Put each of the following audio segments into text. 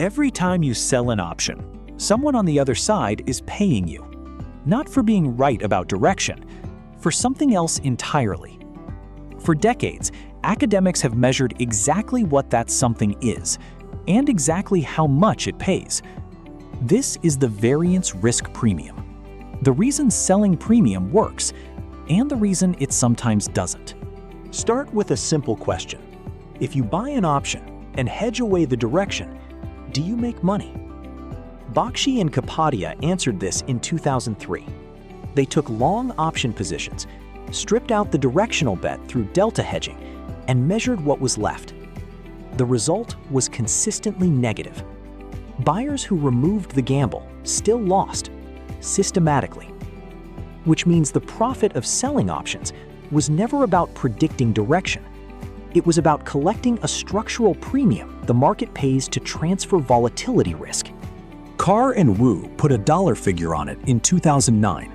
Every time you sell an option, someone on the other side is paying you. Not for being right about direction, for something else entirely. For decades, academics have measured exactly what that something is, and exactly how much it pays. This is the Variance Risk Premium. The reason selling premium works, and the reason it sometimes doesn't. Start with a simple question. If you buy an option and hedge away the direction, do you make money? Bakshi and Kapadia answered this in 2003. They took long option positions, stripped out the directional bet through delta hedging, and measured what was left. The result was consistently negative. Buyers who removed the gamble still lost, systematically. Which means the profit of selling options was never about predicting direction. It was about collecting a structural premium the market pays to transfer volatility risk. Carr and Wu put a dollar figure on it in 2009.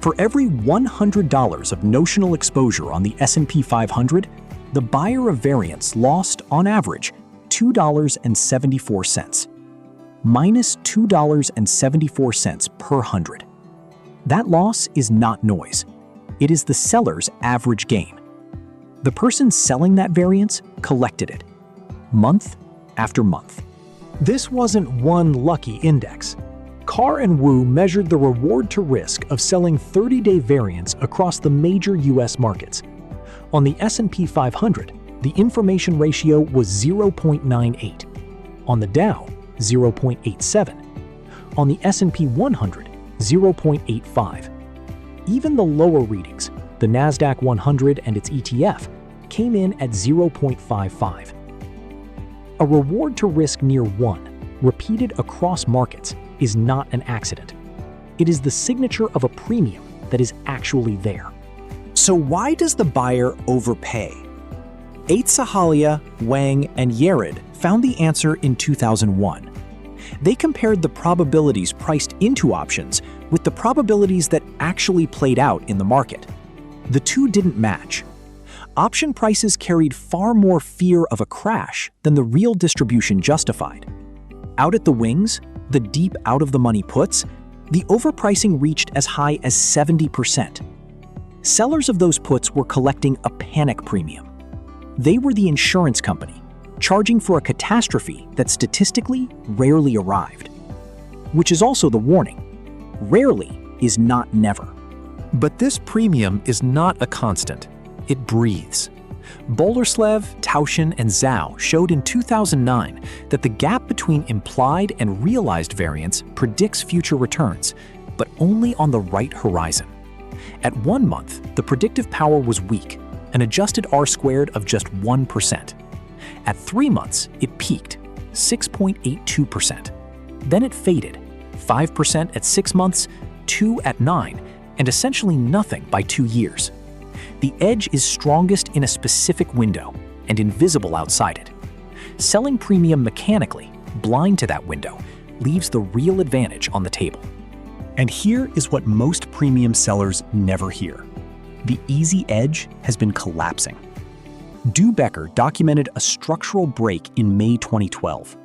For every $100 of notional exposure on the S&P 500, the buyer of variance lost, on average, $2.74. Minus $2.74 per 100. That loss is not noise. It is the seller's average gain. The person selling that variance collected it, month after month. This wasn't one lucky index. Carr and Wu measured the reward to risk of selling 30-day variance across the major US markets. On the S&P 500, the information ratio was 0.98. On the Dow, 0.87. On the S&P 100, 0.85. Even the lower readings, the NASDAQ 100 and its ETF, came in at 0.55. A reward to risk near 1, repeated across markets, is not an accident. It is the signature of a premium that is actually there. So why does the buyer overpay? Sahalia, Wang, and Yared found the answer in 2001. They compared the probabilities priced into options with the probabilities that actually played out in the market. The two didn't match. Option prices carried far more fear of a crash than the real distribution justified. Out at the wings, the deep out-of-the-money puts, the overpricing reached as high as 70%. Sellers of those puts were collecting a panic premium. They were the insurance company, charging for a catastrophe that statistically rarely arrived. Which is also the warning. Rarely is not never. But this premium is not a constant. It breathes. Bolerslev, Tauschen, and Zhao showed in 2009 that the gap between implied and realized variance predicts future returns, but only on the right horizon. At 1 month, the predictive power was weak, an adjusted R-squared of just 1%. At 3 months, it peaked, 6.82%. Then it faded, 5% at 6 months, 2% at 9, and essentially nothing by 2 years. The edge is strongest in a specific window and invisible outside it. Selling premium mechanically, blind to that window, leaves the real advantage on the table. And here is what most premium sellers never hear. The easy edge has been collapsing. Becker documented a structural break in May 2012.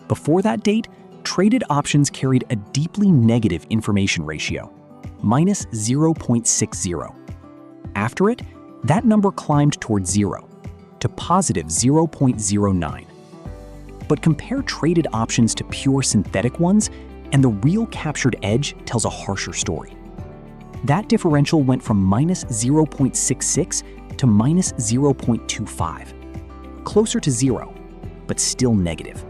Before that date, traded options carried a deeply negative information ratio, minus 0.60. After it, that number climbed toward 0, to positive 0.09. But compare traded options to pure synthetic ones, and the real captured edge tells a harsher story. That differential went from minus 0.66 to minus 0.25. Closer to 0, but still negative.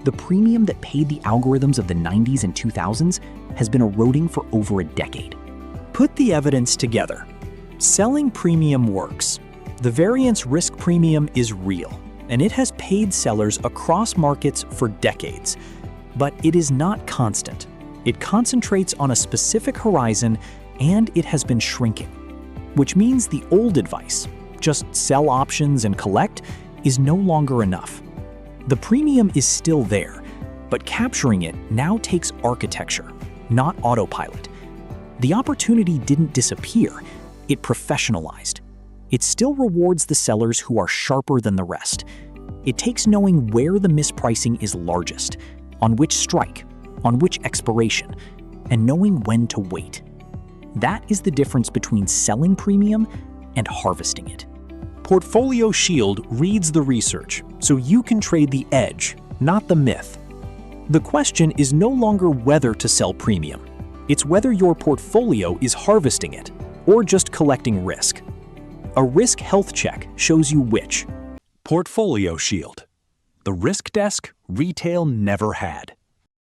The premium that paid the algorithms of the 90s and 2000s has been eroding for over a decade. Put the evidence together. Selling premium works. The variance risk premium is real, and it has paid sellers across markets for decades. But it is not constant. It concentrates on a specific horizon, and it has been shrinking. Which means the old advice, just sell options and collect, is no longer enough. The premium is still there, but capturing it now takes architecture, not autopilot. The opportunity didn't disappear, it professionalized. It still rewards the sellers who are sharper than the rest. It takes knowing where the mispricing is largest, on which strike, on which expiration, and knowing when to wait. That is the difference between selling premium and harvesting it. PortfolioShield reads the research, so you can trade the edge, not the myth. The question is no longer whether to sell premium. It's whether your portfolio is harvesting it, or just collecting risk. A risk health check shows you which. PortfolioShield, the risk desk retail never had.